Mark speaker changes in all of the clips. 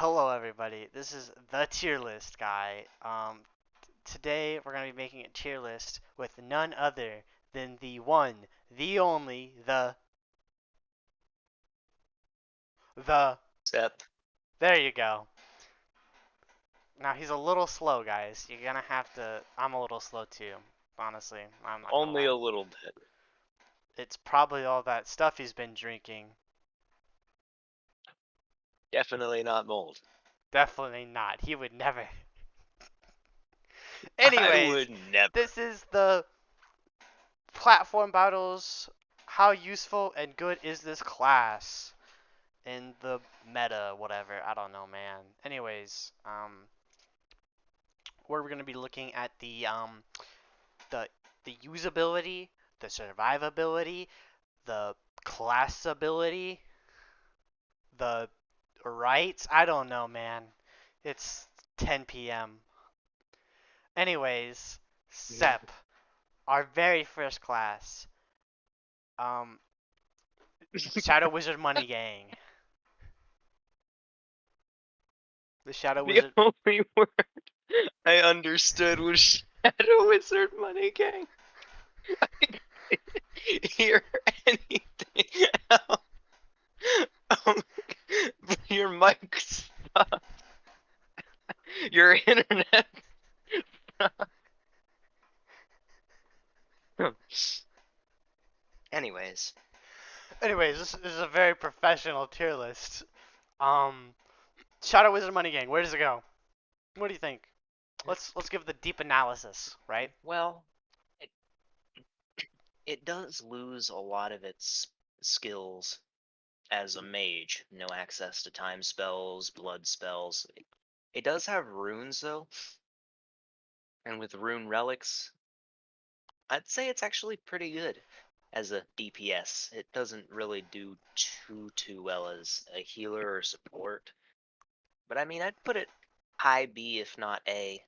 Speaker 1: Hello everybody, this is the tier list guy. Today we're going to be making a tier list with none other than the one, the only, the,
Speaker 2: Sep.
Speaker 1: there you go. Now he's a little slow guys, you're gonna have to, I'm a little slow too, honestly, I'm not gonna
Speaker 2: Only
Speaker 1: lie.
Speaker 2: a little bit.
Speaker 1: It's probably all that stuff he's been drinking.
Speaker 2: Definitely not mold.
Speaker 1: Definitely not, he would never.
Speaker 2: I
Speaker 1: Anyways,
Speaker 2: would never.
Speaker 1: this is the platform battles. How useful and good is this class in the meta, whatever? I don't know, man. Anyways, we're gonna be looking at the the usability, the survivability, the classability, the rights. I don't know, man. It's 10 p.m. Anyways, Sep, our very first class, um, Shadow Wizard Money Gang. The Shadow
Speaker 2: The
Speaker 1: Wizard.
Speaker 2: only word I understood was Shadow Wizard Money Gang. I didn't hear anything else. Um, your mic sucks. Your internet sucks. Anyways,
Speaker 1: Anyways, this is a very professional tier list. Um, Shadow Wizard Money Gang. Where does it go? What do you think? Let's give the deep analysis, right?
Speaker 2: well, it, it does lose a lot of its skills as a mage. No access to time spells, blood spells. It does have runes though, and with rune relics, I'd say it's actually pretty good as a DPS. It doesn't really do too well as a healer or support, but I mean I'd put it high B if not A.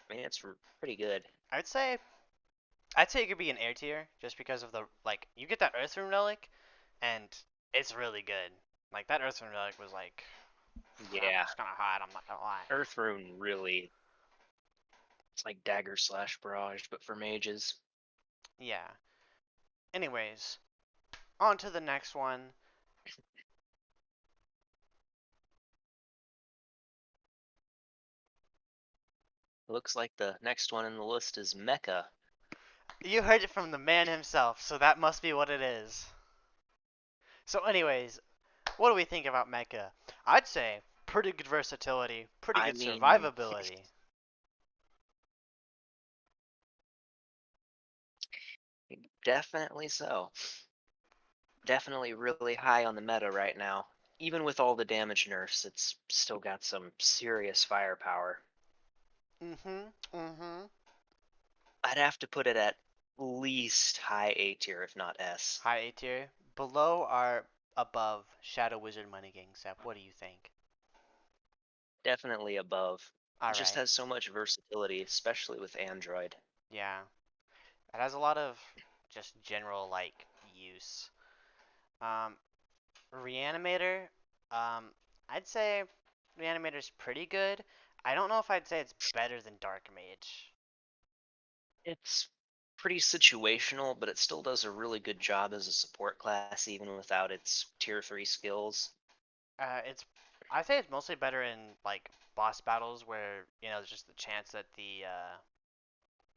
Speaker 2: I mean it's pretty good.
Speaker 1: I'd say I'd say it could be an air tier just because of the like you get that Earth Rune relic, and it's really good. Like that Earth Rune relic was like,
Speaker 2: Yeah,
Speaker 1: it's kind of hot. I'm not gonna lie.
Speaker 2: Earth Rune really, it's like dagger slash barrage, but for mages.
Speaker 1: Yeah. Anyways, on to the next one.
Speaker 2: Looks like the next one in the list is Mecha.
Speaker 1: You heard it from the man himself, so that must be what it is. So, anyways, what do we think about Mecha? I'd say pretty good versatility, pretty
Speaker 2: I
Speaker 1: good
Speaker 2: mean,
Speaker 1: survivability.
Speaker 2: definitely so. Definitely really high on the meta right now. Even with all the damage nerfs, it's still got some serious firepower.
Speaker 1: Mm-hmm. Mm-hmm.
Speaker 2: I'd have to put it at least high A tier, if not S.
Speaker 1: High A tier. Below or above Shadow Wizard Money Gang, Sep. What do you think?
Speaker 2: Definitely above. It just
Speaker 1: Alright.
Speaker 2: has so much versatility, especially with Android.
Speaker 1: Yeah. It has a lot of just general, like, use. Um, Reanimator. Um, I'd say Reanimator's pretty good. I don't know if I'd say it's better than Dark Mage.
Speaker 2: It's pretty situational, but it still does a really good job as a support class, even without its tier 3 skills.
Speaker 1: It's I say it's mostly better in like boss battles where there's just the chance that the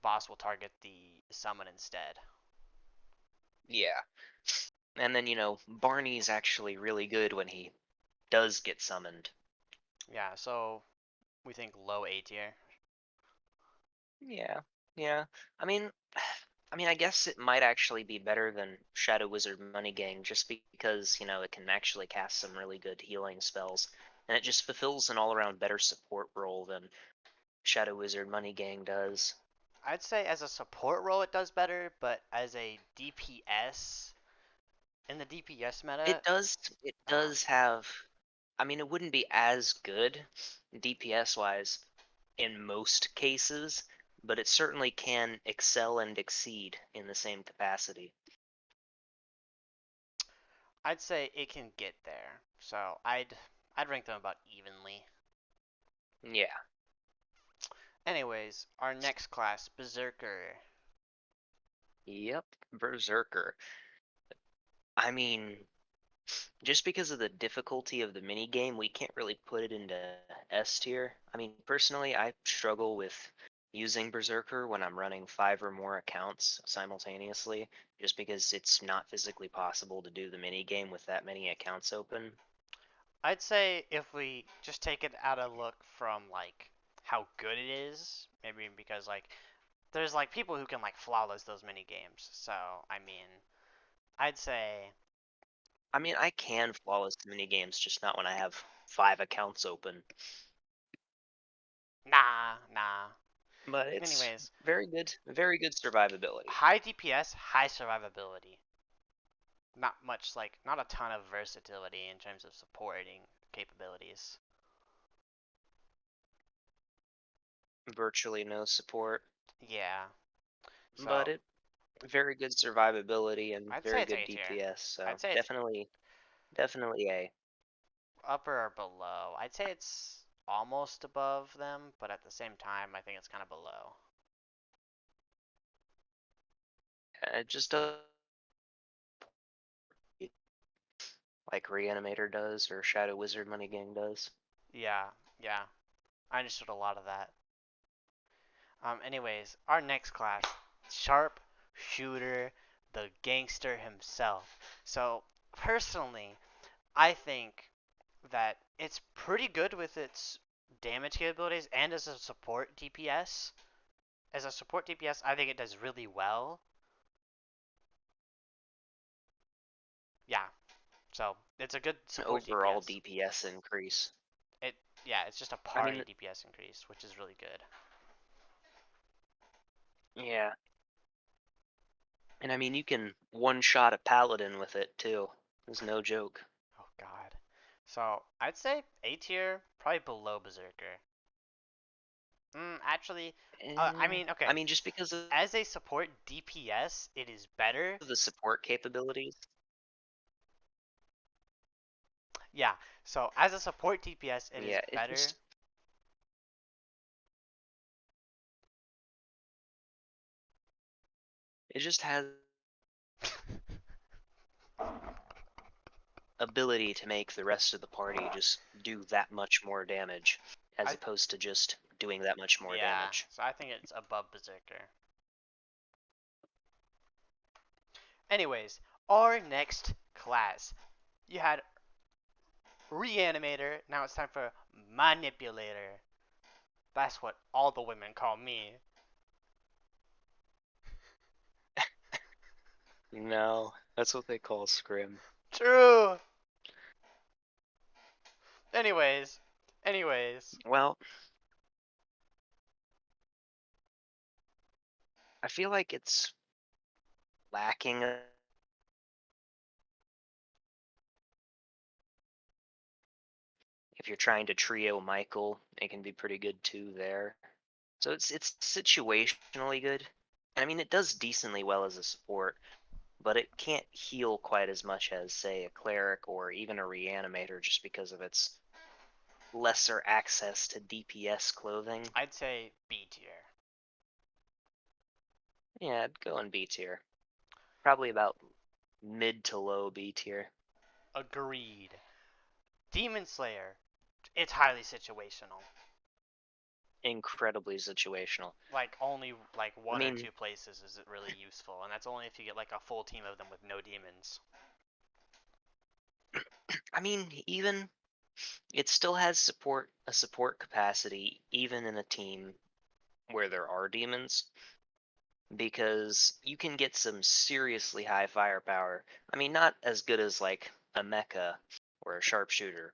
Speaker 1: boss will target the summon instead.
Speaker 2: Yeah. And then, Barney's actually really good when he does get summoned.
Speaker 1: Yeah, so we think low A tier.
Speaker 2: Yeah, yeah. I mean, I guess it might actually be better than Shadow Wizard Money Gang just because, it can actually cast some really good healing spells. And it just fulfills an all-around better support role than Shadow Wizard Money Gang does.
Speaker 1: I'd say as a support role it does better, but as a DPS in the DPS meta, um,
Speaker 2: It does have, it wouldn't be as good DPS wise in most cases, but it certainly can excel and exceed in the same capacity.
Speaker 1: I'd say it can get there. So I'd rank them about evenly.
Speaker 2: Yeah.
Speaker 1: Anyways, our next class, Berserker.
Speaker 2: Yep. Berserker. I mean, just because of the difficulty of the mini game, we can't really put it into S tier. I mean, personally, I struggle with using Berserker when I'm running 5 or more accounts simultaneously, just because it's not physically possible to do the mini game with that many accounts open.
Speaker 1: I'd say if we just take it out of look from like how good it is, maybe because like there's like people who can like flawless those mini games. So I mean, I'd say
Speaker 2: I mean, I can flawless mini games, just not when I have 5 accounts open.
Speaker 1: nah, nah.
Speaker 2: But it's
Speaker 1: Anyways,
Speaker 2: very good survivability.
Speaker 1: high DPS, high survivability. Not much like not a ton of versatility in terms of supporting capabilities.
Speaker 2: Virtually no support,
Speaker 1: Yeah.
Speaker 2: but
Speaker 1: So
Speaker 2: it very good survivability and
Speaker 1: I'd say
Speaker 2: very
Speaker 1: it's
Speaker 2: good
Speaker 1: A tier.
Speaker 2: DPS. So
Speaker 1: I'd say it's
Speaker 2: definitely A.
Speaker 1: upper or below. I'd say it's almost above them, but at the same time, I think it's kind of below.
Speaker 2: It just does like Reanimator does or Shadow Wizard Money Gang does.
Speaker 1: Yeah, yeah. I understood a lot of that. Anyways, our next class, sharp shooter, the gangster himself. So personally, I think that it's pretty good with its damage capabilities and as a support DPS. As a support DPS, I think it does really well. Yeah, so it's a good
Speaker 2: An
Speaker 1: support
Speaker 2: overall
Speaker 1: DPS.
Speaker 2: DPS increase.
Speaker 1: It Yeah, it's just a
Speaker 2: I
Speaker 1: party
Speaker 2: mean,
Speaker 1: DPS increase, which is really good.
Speaker 2: yeah. And I mean, you can one shot a paladin with it too. There's no joke.
Speaker 1: Oh god. So I'd say A tier, probably below Berserker. Actually, I mean,
Speaker 2: I
Speaker 1: okay.
Speaker 2: mean, just because of
Speaker 1: As a support DPS, it is better.
Speaker 2: the support capabilities.
Speaker 1: Yeah. So as a support DPS, it is
Speaker 2: Yeah,
Speaker 1: better.
Speaker 2: it just has ability to make the rest of the party just do that much more damage, as
Speaker 1: I
Speaker 2: opposed to just doing that much more
Speaker 1: Yeah.
Speaker 2: damage.
Speaker 1: So I think it's above Berserker. Anyways, our next class. You had Reanimator. Now it's time for Manipulator. That's what all the women call me.
Speaker 2: No, that's what they call scrim.
Speaker 1: True. Anyways, anyways.
Speaker 2: Well, I feel like it's lacking. If you're trying to trio Michael, it can be pretty good too there. So it's situationally good. I mean, it does decently well as a support, but it can't heal quite as much as, say, a cleric or even a reanimator just because of its lesser access to DPS clothing.
Speaker 1: I'd say B tier.
Speaker 2: Yeah, I'd go in B tier. Probably about mid to low B tier.
Speaker 1: Agreed. Demon Slayer. It's highly situational.
Speaker 2: Incredibly situational.
Speaker 1: Like only like
Speaker 2: I
Speaker 1: one or
Speaker 2: mean,
Speaker 1: two places is it really useful, and that's only if you get like a full team of them with no demons.
Speaker 2: even it still has support capacity even in a team where there are demons because you can get some seriously high firepower. I mean, not as good as like a mecha or a sharpshooter,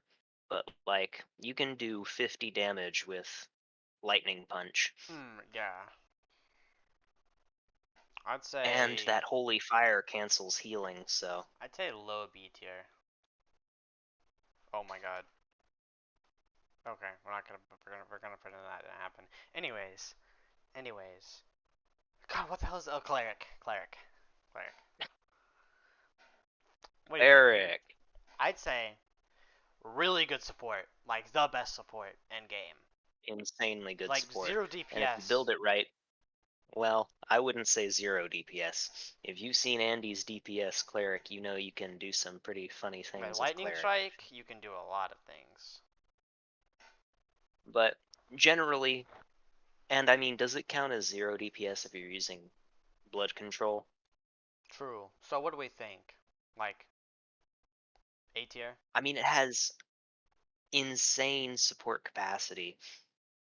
Speaker 2: but like you can do 50 damage with lightning punch,
Speaker 1: Yeah. I'd
Speaker 2: and
Speaker 1: say
Speaker 2: that holy fire cancels healing. So
Speaker 1: I'd say low B tier. Oh my god. Okay, we're gonna pretend that didn't happen. Anyways, anyways. God, what the hell is cleric? Cleric. What do you think?
Speaker 2: Eric,
Speaker 1: I'd say really good support, like the best support in game.
Speaker 2: insanely good
Speaker 1: Like
Speaker 2: support.
Speaker 1: zero
Speaker 2: And if you
Speaker 1: DPS.
Speaker 2: build it right, well, I wouldn't say zero DPS. If you've seen Andy's DPS cleric, you know you can do some pretty funny
Speaker 1: With
Speaker 2: things with
Speaker 1: lightning
Speaker 2: cleric.
Speaker 1: strike, you can do a lot of things.
Speaker 2: But generally, and I mean, does it count as zero DPS if you're using blood control?
Speaker 1: True. So what do we think? Like A tier?
Speaker 2: I mean, it has insane support capacity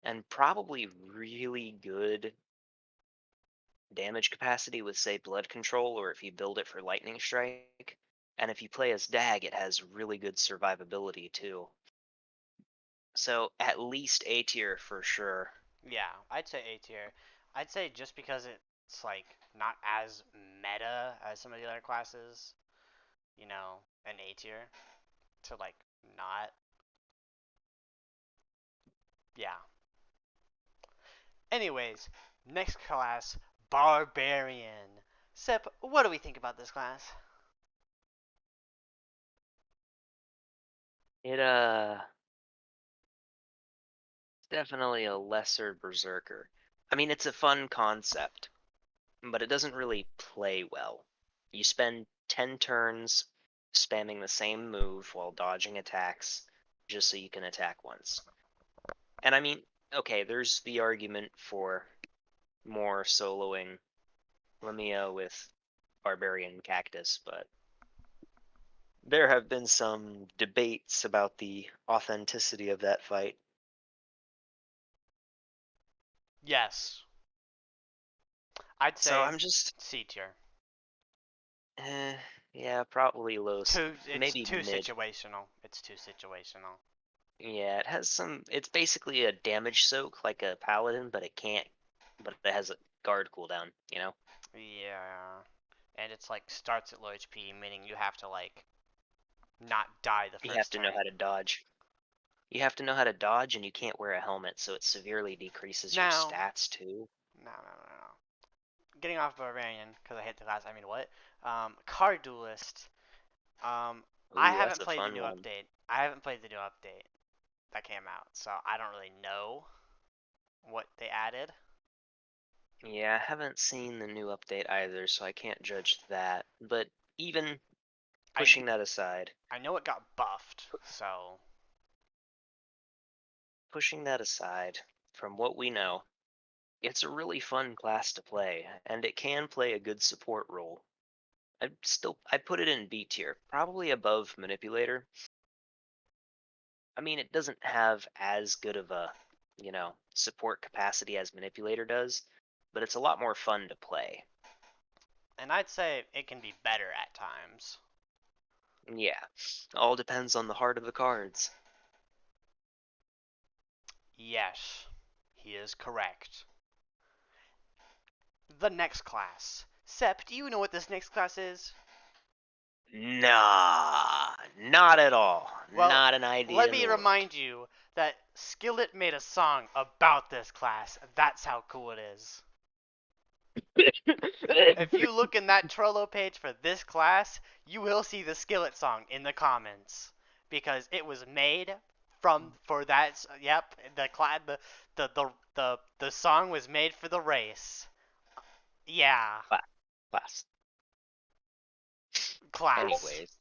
Speaker 2: and probably really good damage capacity with, say, blood control, or if you build it for lightning strike. And if you play as Dag, it has really good survivability too. So at least A tier for sure.
Speaker 1: Yeah, I'd say A tier. I'd say just because it's like not as meta as some of the other classes, you know, an A tier to like not. Yeah. Anyways, next class, Barbarian. Sep, what do we think about this class?
Speaker 2: It definitely a lesser berserker. I mean, it's a fun concept, but it doesn't really play well. You spend 10 turns spamming the same move while dodging attacks just so you can attack once. And I mean, okay, there's the argument for more soloing Lamia with Barbarian Cactus, but there have been some debates about the authenticity of that fight.
Speaker 1: Yes, I'd
Speaker 2: So
Speaker 1: say
Speaker 2: I'm just,
Speaker 1: C tier.
Speaker 2: eh, yeah, probably low,
Speaker 1: It's
Speaker 2: maybe
Speaker 1: too
Speaker 2: mid.
Speaker 1: situational. It's too situational.
Speaker 2: Yeah, it has some. It's basically a damage soak like a paladin, but it can't. But it has a guard cooldown. You know,
Speaker 1: Yeah, and it's like starts at low HP, meaning you have to like not die the
Speaker 2: you have
Speaker 1: first
Speaker 2: to know
Speaker 1: turn.
Speaker 2: how to dodge. You have to know how to dodge, and you can't wear a helmet, so it severely decreases your
Speaker 1: Now,
Speaker 2: stats too.
Speaker 1: no. Getting off Barbarian because I hate the class. I mean, what? Card Duelist. I
Speaker 2: Ooh,
Speaker 1: haven't
Speaker 2: that's a
Speaker 1: played the
Speaker 2: fun
Speaker 1: new
Speaker 2: one.
Speaker 1: update. I haven't played the new update that came out, so I don't really know what they added.
Speaker 2: Yeah, I haven't seen the new update either, so I can't judge that. But even
Speaker 1: I
Speaker 2: pushing that aside,
Speaker 1: I know it got buffed, so
Speaker 2: pushing that aside, from what we know, it's a really fun class to play, and it can play a good support role. I put it in B tier, probably above Manipulator. I mean, it doesn't have as good of a, support capacity as Manipulator does, but it's a lot more fun to play.
Speaker 1: and I'd say it can be better at times.
Speaker 2: Yeah, all depends on the heart of the cards.
Speaker 1: Yes, he is correct. The next class. Sep, do you know what this next class is?
Speaker 2: Nah, not at all.
Speaker 1: Well,
Speaker 2: Not an idea
Speaker 1: let
Speaker 2: in
Speaker 1: me
Speaker 2: the world.
Speaker 1: remind you that Skillet made a song about this class. That's how cool it is. If you look in that Trello page for this class, you will see the Skillet song in the comments because it was made from for that. Yep, the song was made for the race. Yeah,
Speaker 2: Class.
Speaker 1: class.
Speaker 2: Anyways,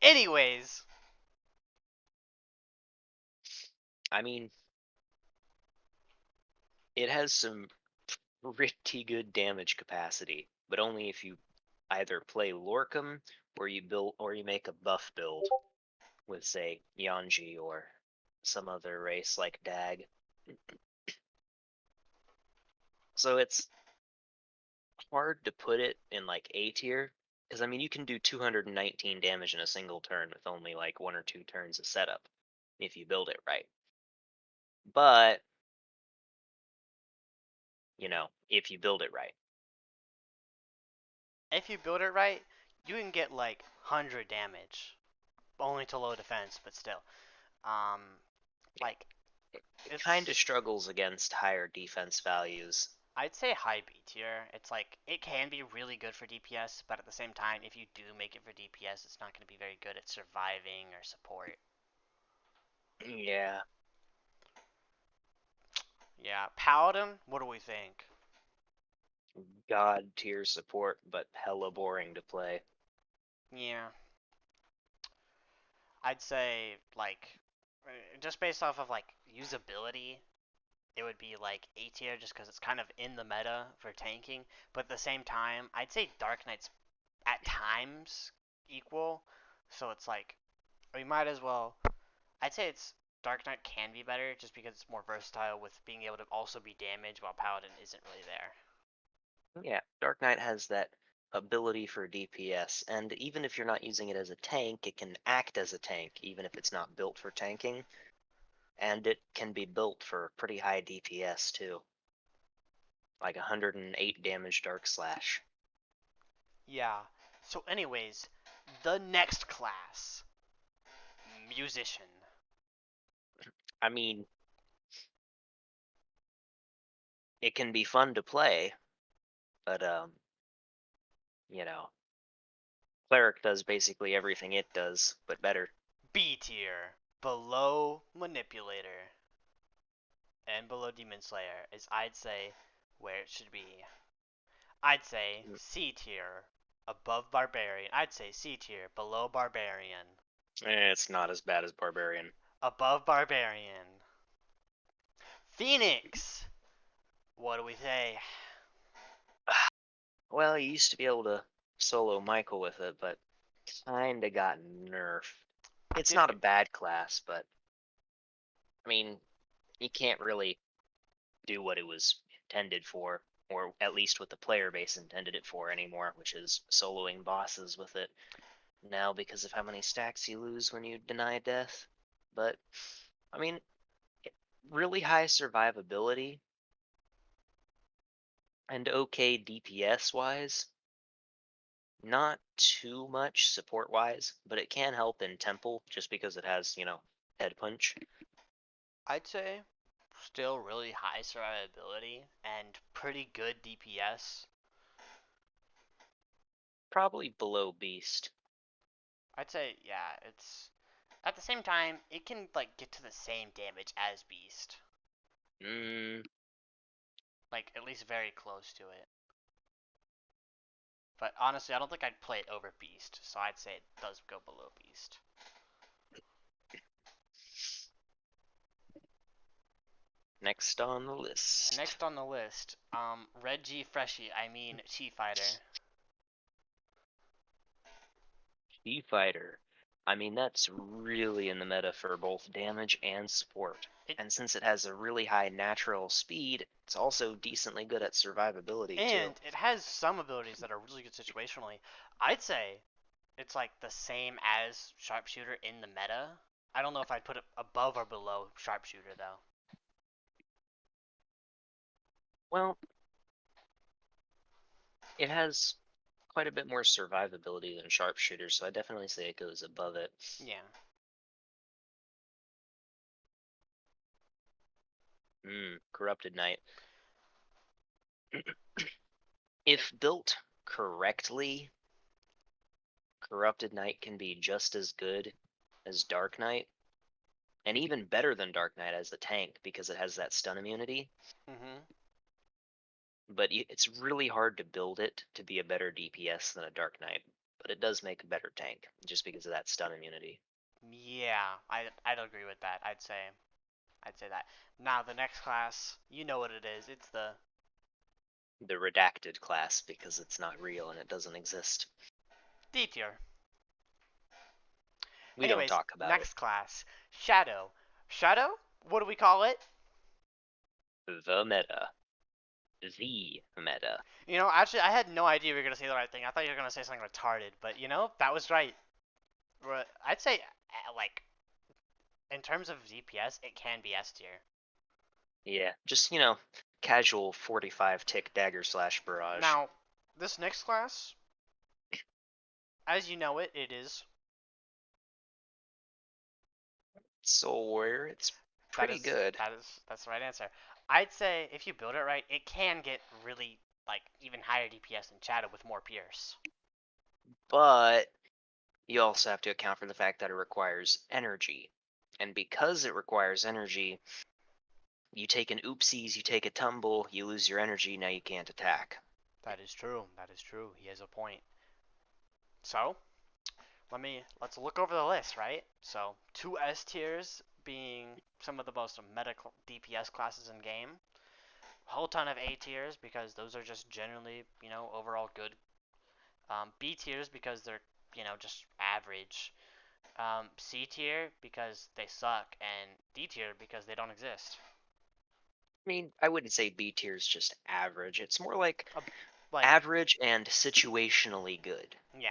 Speaker 1: Anyways,
Speaker 2: I mean, it has some pretty good damage capacity, but only if you either play Lorcum or you make a buff build with, say, Yanji or some other race like Dag. So it's hard to put it in like A tier because I mean you can do 219 damage in a single turn with only like 1 or 2 turns of setup if you build it right. But if you build it right.
Speaker 1: if you build it right, you can get like 100 damage, only to low defense, but still. Um, like
Speaker 2: It kind of
Speaker 1: it's
Speaker 2: struggles against higher defense values.
Speaker 1: I'd say high B tier. It's like it can be really good for DPS, but at the same time, if you do make it for DPS, it's not going to be very good at surviving or support.
Speaker 2: Yeah,
Speaker 1: Yeah, Paladin. What do we think?
Speaker 2: god tier support, but hella boring to play.
Speaker 1: Yeah, I'd say like just based off of like usability, it would be like A tier just because it's kind of in the meta for tanking. But at the same time, I'd say Dark Knight's at times equal. So it's like we might as well. I'd say it's Dark Knight can be better just because it's more versatile with being able to also be damaged while Paladin isn't really there.
Speaker 2: Yeah, Dark Knight has that ability for DPS, and even if you're not using it as a tank, it can act as a tank, even if it's not built for tanking. And it can be built for pretty high DPS too, like 108 damage Dark Slash.
Speaker 1: Yeah. So, anyways, the next class, musician.
Speaker 2: I mean, it can be fun to play, but you know, Cleric does basically everything it does, but better.
Speaker 1: B tier, below manipulator, and below demon slayer is I'd say where it should be. I'd say
Speaker 2: Mm,
Speaker 1: C tier, above barbarian. I'd say C tier, below barbarian,
Speaker 2: It's not as bad as Barbarian.
Speaker 1: above barbarian. Phoenix. What do we say?
Speaker 2: Well, you used to be able to solo Michael with it, but kinda got nerfed. It's
Speaker 1: Did
Speaker 2: not a bad class, but I mean, you can't really do what it was intended for, or at least what the player base intended it for anymore, which is soloing bosses with it now because of how many stacks you lose when you deny death. But, I mean, really high survivability and okay DPS wise. Not too much support wise, but it can help in Temple just because it has, head punch.
Speaker 1: I'd say still really high survivability and pretty good DPS.
Speaker 2: Probably below Beast.
Speaker 1: I'd say yeah, it's at the same time it can like get to the same damage as Beast.
Speaker 2: Mm,
Speaker 1: Like at least very close to it. But honestly, I don't think I'd play it over Beast, so I'd say it does go below Beast.
Speaker 2: next on the list.
Speaker 1: Next on the list, Red G Freshie, I mean Chi Fighter.
Speaker 2: G Fighter. I mean, that's really in the meta for both damage and support.
Speaker 1: It
Speaker 2: And since it has a really high natural speed, it's also decently good at survivability too.
Speaker 1: and it has some abilities that are really good situationally. I'd say it's like the same as Sharpshooter in the meta. I don't know if I'd put it above or below Sharpshooter though.
Speaker 2: Well, it has quite a bit more survivability than Sharpshooter, so I definitely say it goes above it.
Speaker 1: Yeah.
Speaker 2: Corrupted Knight. If built correctly, Corrupted Knight can be just as good as Dark Knight, and even better than Dark Knight as a tank because it has that stun immunity.
Speaker 1: Mhm.
Speaker 2: But it's really hard to build it to be a better DPS than a Dark Knight. But it does make a better tank just because of that stun immunity.
Speaker 1: Yeah, I'd agree with that. I'd say that. Now the next class, you know what it is. It's the
Speaker 2: The redacted class because it's not real and it doesn't exist.
Speaker 1: D tier.
Speaker 2: We don't
Speaker 1: Anyways,
Speaker 2: talk about it.
Speaker 1: next class, Shadow. Shadow? What do we call it?
Speaker 2: The meta. The meta.
Speaker 1: Actually, I had no idea we were gonna say the right thing. I thought you were gonna say something retarded, but that was right. I'd say like in terms of DPS, it can be S tier.
Speaker 2: Yeah, just, casual 45 tick dagger slash barrage.
Speaker 1: Now, this next class, as you know it, it is
Speaker 2: Sawyer, it's
Speaker 1: that
Speaker 2: pretty
Speaker 1: is
Speaker 2: good.
Speaker 1: that's the right answer. I'd say if you build it right, it can get really like even higher DPS than Shadow with more Pierce.
Speaker 2: But you also have to account for the fact that it requires energy. And because it requires energy, you take an oopsies, you take a tumble, you lose your energy, now you can't attack.
Speaker 1: That is true. That is true. He has a point. So, let's look over the list, right? So, two S tiers being some of the most meta DPS classes in game. A whole ton of A tiers because those are just generally, overall good. B tiers because they're, just average. C tier because they suck, and D tier because they don't exist.
Speaker 2: I mean, I wouldn't say B tier is just average. It's more like
Speaker 1: Uh, like,
Speaker 2: average and situationally good.
Speaker 1: yeah.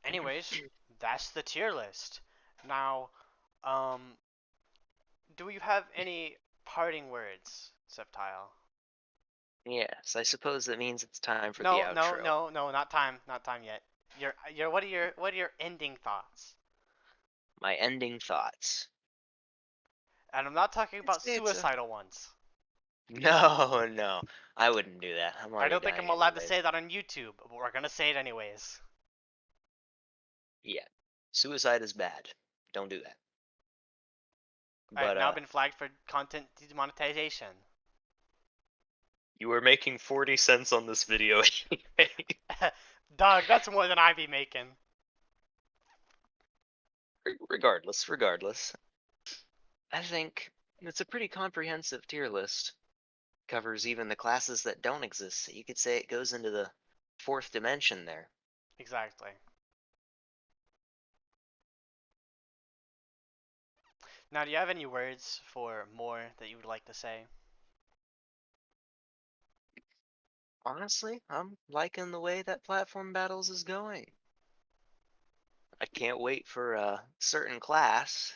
Speaker 1: Anyways, that's the tier list. Now, um, do you have any parting words, Septile?
Speaker 2: Yes, I suppose that means it's time for the
Speaker 1: No, no,
Speaker 2: outro.
Speaker 1: no, no, not time yet. What are your ending thoughts?
Speaker 2: My ending thoughts.
Speaker 1: And I'm not talking
Speaker 2: I'd
Speaker 1: about
Speaker 2: say it's a
Speaker 1: suicidal ones.
Speaker 2: no, no. I wouldn't do that. I'm
Speaker 1: I
Speaker 2: already
Speaker 1: don't think I'm
Speaker 2: dying
Speaker 1: allowed to
Speaker 2: anyways.
Speaker 1: say that on YouTube, but we're gonna say it anyways.
Speaker 2: Yeah, suicide is bad. Don't do that.
Speaker 1: I have
Speaker 2: But
Speaker 1: now been flagged for content demonetization.
Speaker 2: you were making 40 cents on this video anyway.
Speaker 1: Dog, that's more than I be making.
Speaker 2: Regardless, I think it's a pretty comprehensive tier list. Covers even the classes that don't exist. You could say it goes into the fourth dimension there.
Speaker 1: Exactly. Now, do you have any words for more that you would like to say?
Speaker 2: Honestly, I'm liking the way that Platform Battles is going. I can't wait for a certain class,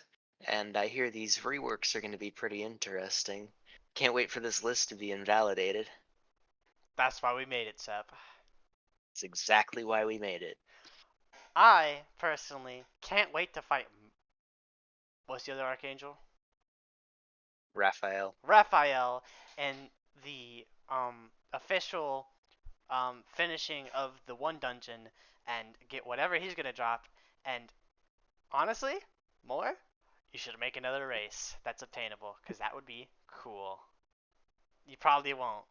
Speaker 2: and I hear these reworks are going to be pretty interesting. Can't wait for this list to be invalidated.
Speaker 1: That's why we made it, Sep.
Speaker 2: It's exactly why we made it.
Speaker 1: I, personally, can't wait to fight. What's the other Archangel?
Speaker 2: Raphael.
Speaker 1: Raphael, and the official finishing of the one dungeon and get whatever he's gonna drop. And honestly, more, you should make another race that's obtainable because that would be cool. You probably won't,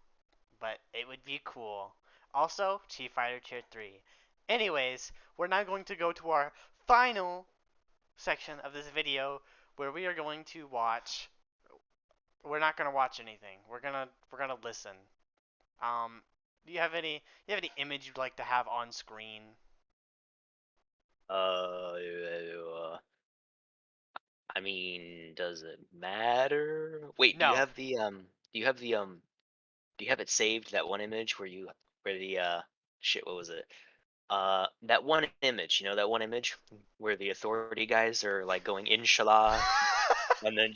Speaker 1: but it would be cool. Also, Chief Fighter Tier 3. Anyways, we're now going to go to our final section of this video where we are going to watch. We're not gonna watch anything. We're gonna listen. Um, do you have any image you'd like to have on screen?
Speaker 2: Uh, I mean, does it matter? Wait,
Speaker 1: No.
Speaker 2: do you have the do you have it saved, that one image where the shit, what was it? That one image, that one image where the authority guys are like going inshallah and then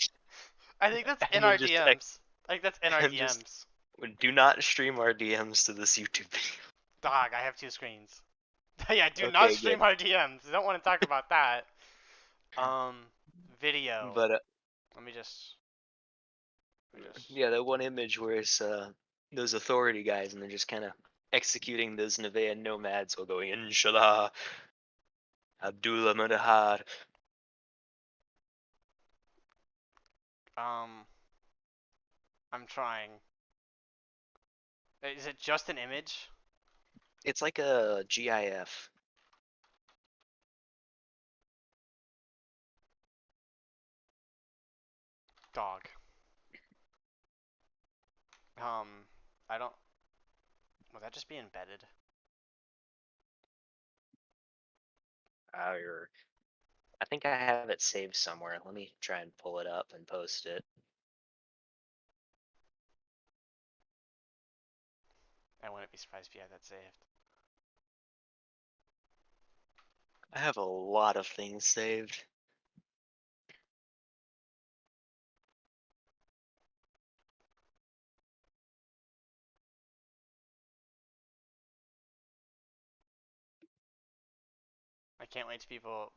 Speaker 1: I think that's in
Speaker 2: and
Speaker 1: our
Speaker 2: then just
Speaker 1: DMs. I think that's in our
Speaker 2: and just
Speaker 1: DMs.
Speaker 2: do not stream our DMs to this YouTube video.
Speaker 1: Dog, I have two screens. Yeah, do not
Speaker 2: Okay,
Speaker 1: stream
Speaker 2: good.
Speaker 1: our DMs. I don't want to talk about that. Um, video.
Speaker 2: But
Speaker 1: Let me just. Let me just.
Speaker 2: yeah, that one image where it's those authority guys and they're just kind of executing those Nevaeh nomads while going inshallah, Abdullah Madahar.
Speaker 1: Um, I'm trying. Is it just an image?
Speaker 2: It's like a GIF.
Speaker 1: Dog. I don't. Would that just be embedded?
Speaker 2: Or I think I have it saved somewhere. Let me try and pull it up and post it.
Speaker 1: I wouldn't be surprised if you had that saved.
Speaker 2: I have a lot of things saved.
Speaker 1: I can't wait to people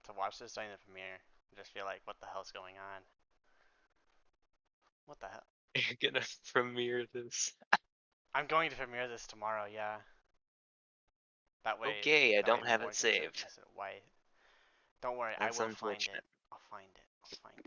Speaker 1: to watch this during the premiere and just feel like, what the hell's going on? What the hell?
Speaker 2: You're gonna premiere this.
Speaker 1: I'm going to premiere this tomorrow. Yeah. That way,
Speaker 2: Okay, I
Speaker 1: that way
Speaker 2: don't have
Speaker 1: people
Speaker 2: it
Speaker 1: get to
Speaker 2: saved.
Speaker 1: miss it. Why? Don't worry, I
Speaker 2: That's
Speaker 1: will find it.
Speaker 2: unfortunate.
Speaker 1: I'll find it. I'll find it.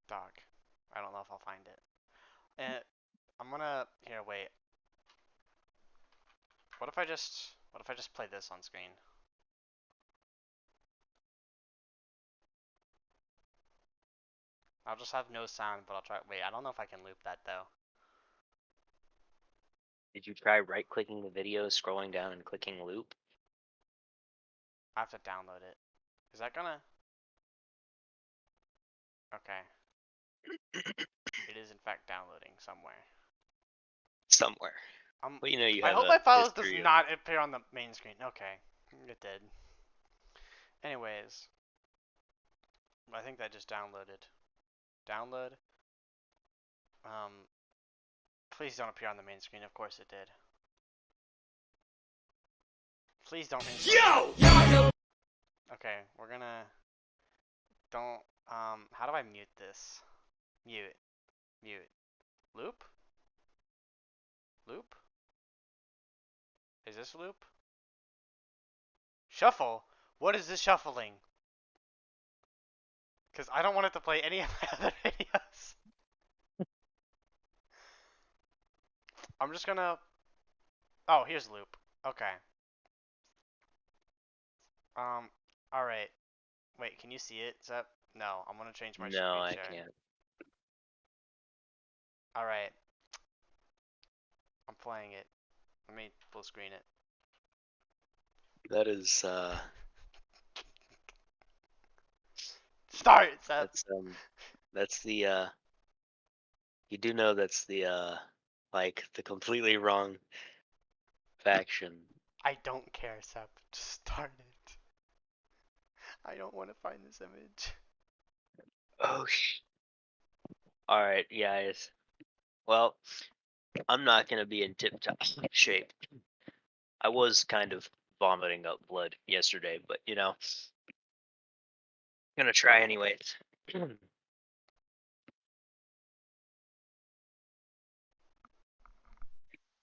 Speaker 1: Dog. I don't know if I'll find it. I'm gonna here. Wait. What if I just play this on screen? I'll just have no sound, but I'll try. Wait, I don't know if I can loop that though.
Speaker 2: Did you try right-clicking the video, scrolling down, and clicking loop?
Speaker 1: I have to download it. Is that gonna? Okay. It is in fact downloading somewhere.
Speaker 2: Somewhere. Well, you know you
Speaker 1: I
Speaker 2: have
Speaker 1: hope
Speaker 2: a
Speaker 1: my files does
Speaker 2: history of.
Speaker 1: not appear on the main screen. Okay, it did. Anyways, I think that just downloaded. Download. Um, please don't appear on the main screen. Of course it did. Please don't. Yo! Okay, we're gonna. Don't. How do I mute this? Mute. Mute. Loop? Loop? Is this loop? Shuffle? What is this shuffling? Because I don't want it to play any of my other videos. I'm just gonna. Oh, here's loop. Okay. Um. All right. Wait, can you see it, Zep? No, I'm gonna change my
Speaker 2: No,
Speaker 1: screen
Speaker 2: I
Speaker 1: share.
Speaker 2: can't.
Speaker 1: All right. I'm playing it. Let me full screen it.
Speaker 2: That is
Speaker 1: Start, Zep.
Speaker 2: that's the you do know that's the like the completely wrong faction.
Speaker 1: I don't care, Zep. Just start it. I don't want to find this image.
Speaker 2: Oh all right, guys. Well, I'm not gonna be in tip-top shape. I was kind of vomiting up blood yesterday, but gonna try anyways.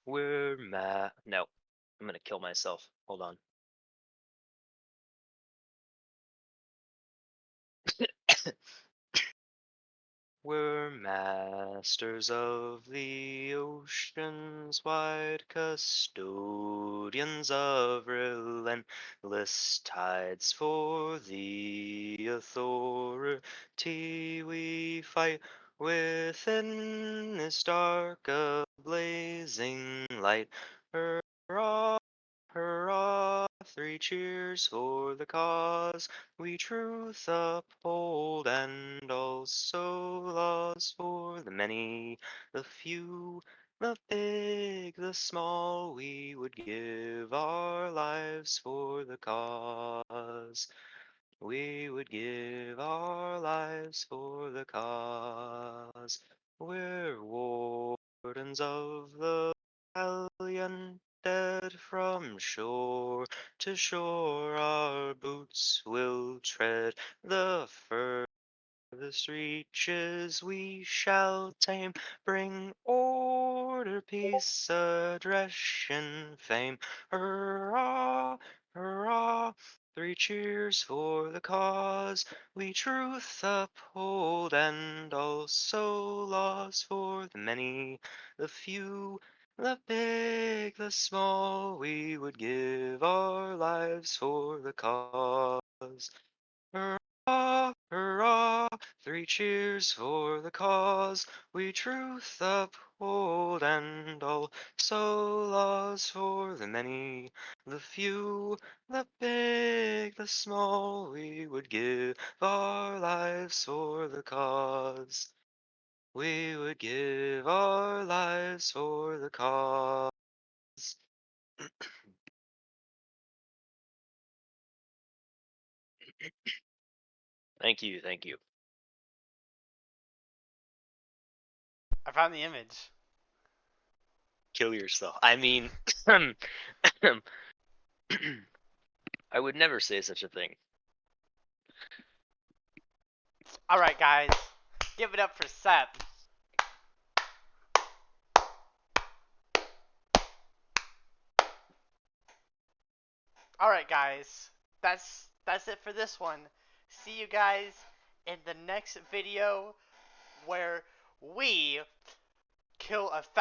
Speaker 2: We're no, I'm gonna kill myself. Hold on. We're masters of the oceans wide, custodians of relentless tides. For the authority we fight within this dark, a blazing light. Hurrah! Hurrah, three cheers for the cause we truth uphold, and also laws for the many, the few, the big, the small. We would give our lives for the cause. We would give our lives for the cause. We're wardens of the valiant dead, from shore to shore our boots will tread. The furthest reaches we shall tame, bring order, peace, aggression, fame. Hurrah, hurrah, three cheers for the cause we truth uphold, and also laws for the many, the few, the big, the small. We would give our lives for the cause. Hurrah, hurrah, three cheers for the cause we truth uphold, and also laws for the many, the few, the big, the small. We would give our lives for the cause. We would give our lives for the cause. Thank you, thank you.
Speaker 1: I found the image.
Speaker 2: Kill yourself. I mean, I would never say such a thing.
Speaker 1: Alright, guys. Give it up for Sep. Alright, guys. That's it for this one. See you guys in the next video where we kill 1,000